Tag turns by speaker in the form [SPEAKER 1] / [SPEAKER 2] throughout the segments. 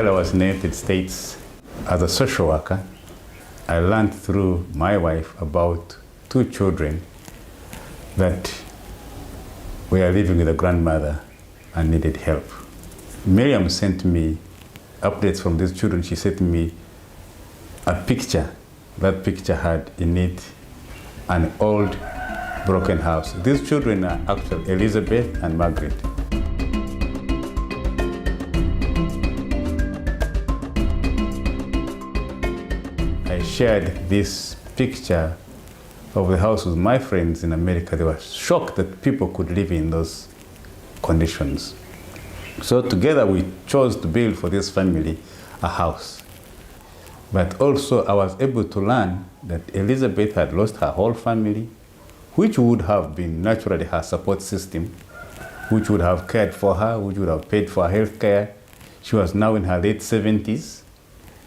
[SPEAKER 1] While I was in the United States as a social worker, I learned through my wife about 2 children that were living with a grandmother and needed help. Miriam sent me updates from these children. She sent me a picture. That picture had in it an old broken house. These children are actually Elizabeth and Margaret. I shared this picture of the house with my friends in America. They were shocked that people could live in those conditions. So together we chose to build for this family a house. But also I was able to learn that Elizabeth had lost her whole family, which would have been naturally her support system, which would have cared for her, which would have paid for her health care. She was now in her late 70s,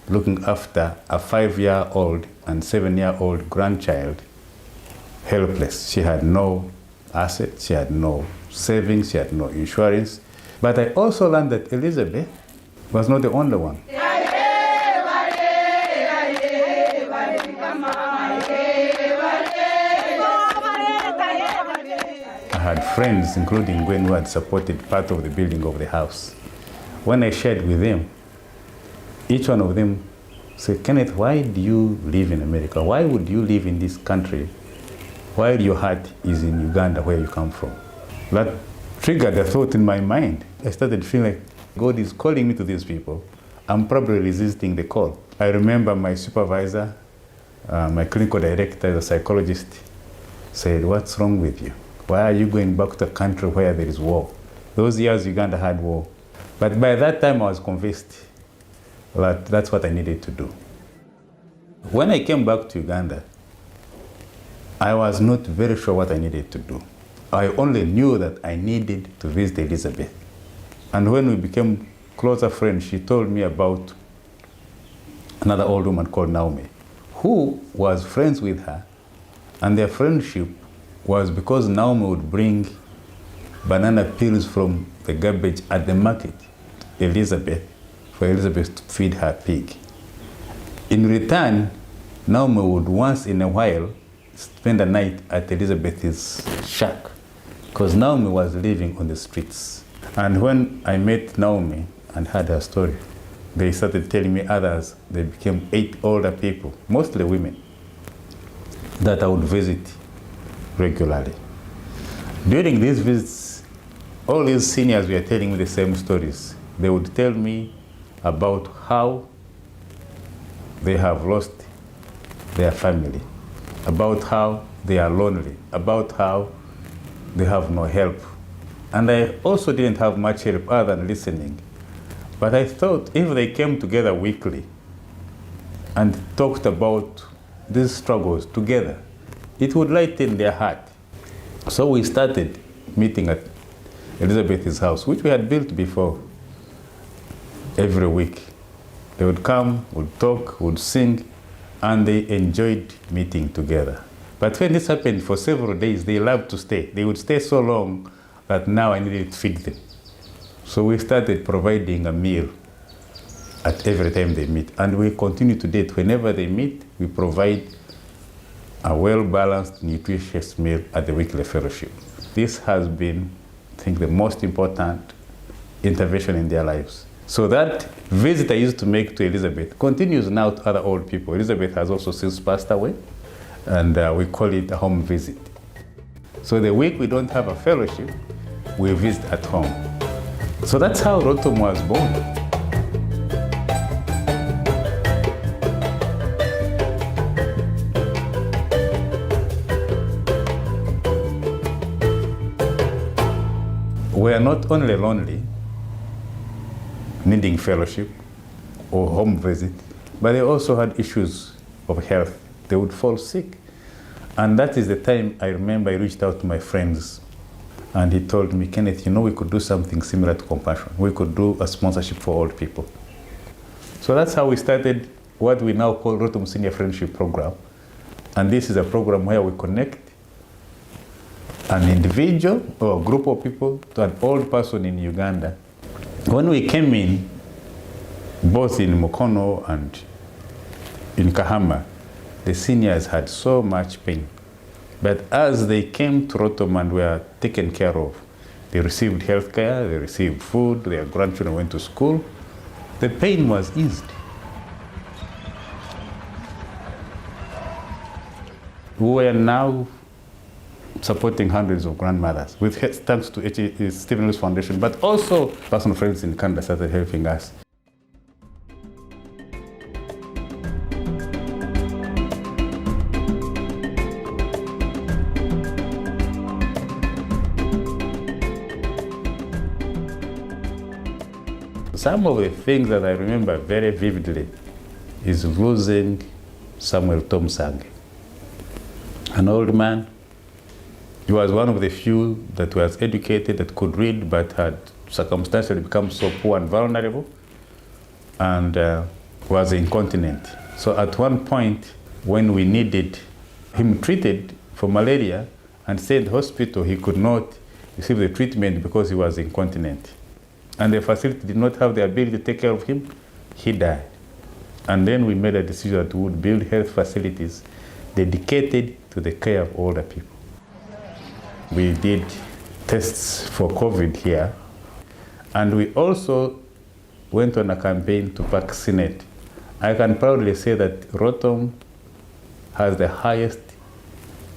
[SPEAKER 1] looking after a 5-year-old and 7-year-old grandchild, helpless. She had no assets, she had no savings, she had no insurance. But I also learned that Elizabeth was not the only one. I had friends, including Gwen, who had supported part of the building of the house. When I shared with them, each one of them said, Kenneth, why do you live in America? Why would you live in this country while your heart is in Uganda, where you come from? That triggered a thought in my mind. I started feeling like God is calling me to these people. I'm probably resisting the call. I remember my supervisor, my clinical director, the psychologist, said, what's wrong with you? Why are you going back to a country where there is war? Those years Uganda had war. But by that time I was convinced that that's what I needed to do. When I came back to Uganda, I was not very sure what I needed to do. I only knew that I needed to visit Elizabeth. And when we became closer friends, she told me about another old woman called Naomi, who was friends with her, and their friendship was because Naomi would bring banana peels from the garbage at the market to Elizabeth, for Elizabeth to feed her pig. In return, Naomi would once in a while spend a night at Elizabeth's shack, because Naomi was living on the streets. And when I met Naomi and heard her story, they started telling me others. They became 8 older people, mostly women, that I would visit regularly. During these visits, all these seniors were telling me the same stories. They would tell me about how they have lost their family, about how they are lonely, about how they have no help. And I also didn't have much help other than listening. But I thought if they came together weekly and talked about these struggles together, it would lighten their heart. So we started meeting at Elizabeth's house, which we had built before, every week. They would come, would talk, would sing, and they enjoyed meeting together. But when this happened for several days, they loved to stay. They would stay so long that now I needed to feed them. So we started providing a meal at every time they meet. And we continue to do it. Whenever they meet, we provide a well-balanced, nutritious meal at the weekly fellowship. This has been, I think, the most important intervention in their lives. So that visit I used to make to Elizabeth continues now to other old people. Elizabeth has also since passed away, and we call it a home visit. So the week we don't have a fellowship, we visit at home. So that's how ROTOM was born. We are not only lonely, needing fellowship or home visit, but they also had issues of health. They would fall sick. And that is the time I remember I reached out to my friends, and he told me, Kenneth, you know, we could do something similar to Compassion. We could do a sponsorship for old people. So that's how we started what we now call ROTOM Senior Friendship Program. And this is a program where we connect an individual or a group of people to an old person in Uganda. When we came in, both in Mukono and in Kahama, the seniors had so much pain. But as they came to ROTOM and were taken care of, they received health care, they received food, their grandchildren went to school, the pain was eased. We are now supporting hundreds of grandmothers with thanks to Stephen Lewis Foundation, but also personal friends in Canada started helping us. Some of the things that I remember very vividly is losing Samuel Tomsang, an old man. He was one of the few that was educated, that could read, but had circumstantially become so poor and vulnerable, and was incontinent. So at one point, when we needed him treated for malaria and said hospital, he could not receive the treatment because he was incontinent. And the facility did not have the ability to take care of him, he died. And then we made a decision that we would build health facilities dedicated to the care of older people. We did tests for COVID here, and we also went on a campaign to vaccinate. I can proudly say that ROTOM has the highest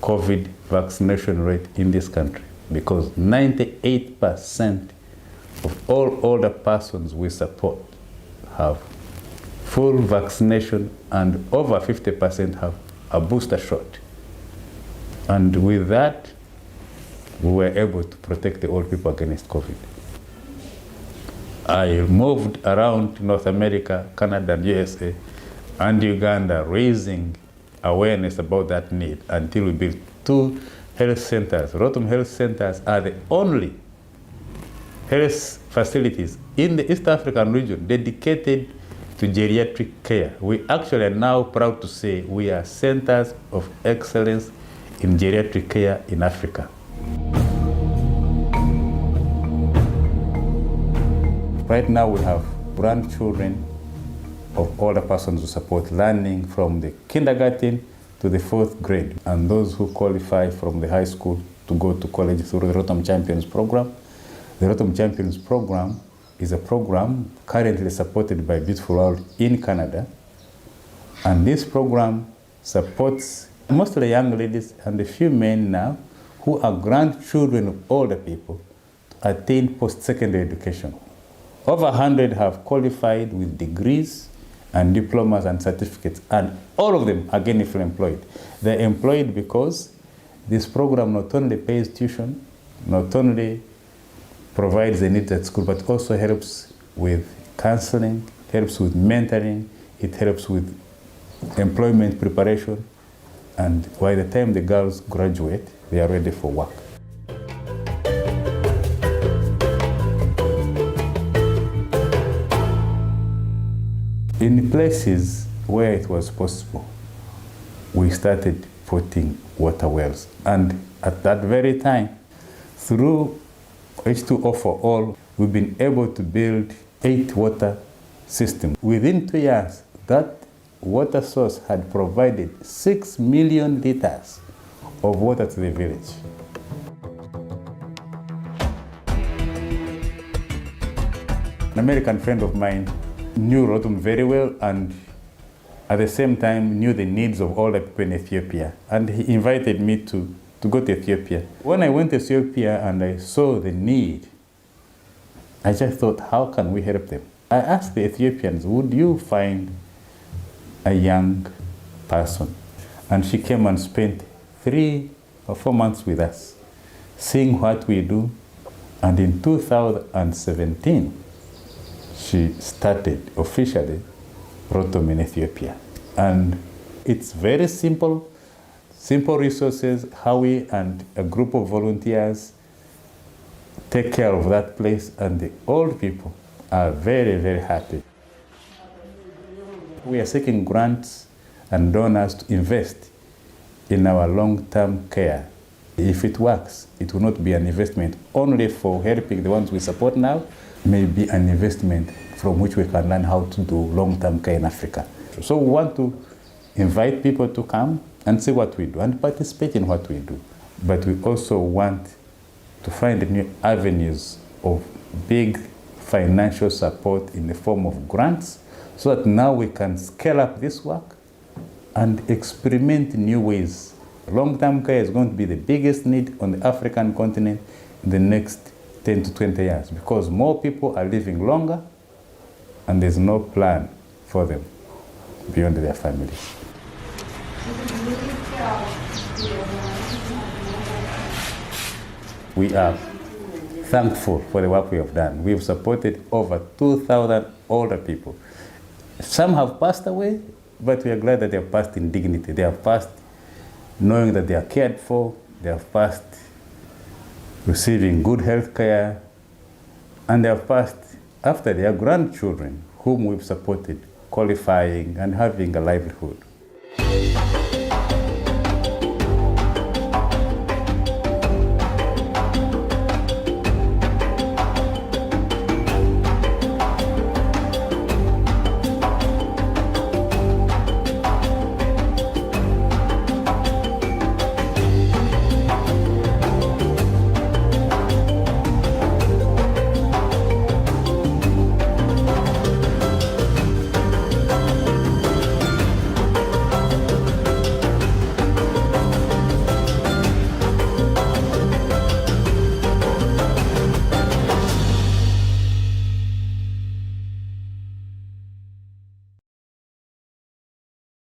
[SPEAKER 1] COVID vaccination rate in this country, because 98% of all older persons we support have full vaccination, and over 50% have a booster shot. And with that, we were able to protect the old people against COVID. I moved around North America, Canada, and USA, and Uganda, raising awareness about that need until we built 2 health centers. ROTOM health centers are the only health facilities in the East African region dedicated to geriatric care. We actually are now proud to say we are centers of excellence in geriatric care in Africa. Right now we have grandchildren of older persons who support learning from the kindergarten to the 4th grade, and those who qualify from the high school to go to college through the ROTOM Champions program. The ROTOM Champions program is a program currently supported by Beautiful World in Canada, and this program supports mostly young ladies and a few men now who are grandchildren of older people to attain post-secondary education. Over 100 have qualified with degrees and diplomas and certificates, and all of them are gainfully employed. They're employed because this program not only pays tuition, not only provides the needs at school, but also helps with counseling, helps with mentoring, it helps with employment preparation, and by the time the girls graduate, they are ready for work. In places where it was possible, we started putting water wells. And at that very time, through H2O for All, we've been able to build 8 water systems. Within 2 years, that water source had provided 6 million liters of water to the village. An American friend of mine knew ROTOM very well, and at the same time knew the needs of older people in Ethiopia. And he invited me to go to Ethiopia. When I went to Ethiopia and I saw the need, I just thought, how can we help them? I asked the Ethiopians, would you find a young person? And she came and spent 3 or 4 months with us, seeing what we do. And in 2017, she started officially ROTOM in Ethiopia. And it's very simple resources, how we and a group of volunteers take care of that place, and the old people are very, very happy. We are seeking grants and donors to invest in our long-term care. If it works, it will not be an investment only for helping the ones we support now, may be an investment from which we can learn how to do long-term care in Africa. So we want to invite people to come and see what we do and participate in what we do. But we also want to find new avenues of big financial support in the form of grants, so that now we can scale up this work and experiment new ways. Long-term care is going to be the biggest need on the African continent in the next 10 to 20 years, because more people are living longer and there's no plan for them beyond their families. We are thankful for the work we have done. We've supported over 2,000 older people. Some have passed away, but we are glad that they have passed in dignity. They have passed knowing that they are cared for. They have passed receiving good health care. And they have passed after their grandchildren, whom we've supported, qualifying and having a livelihood.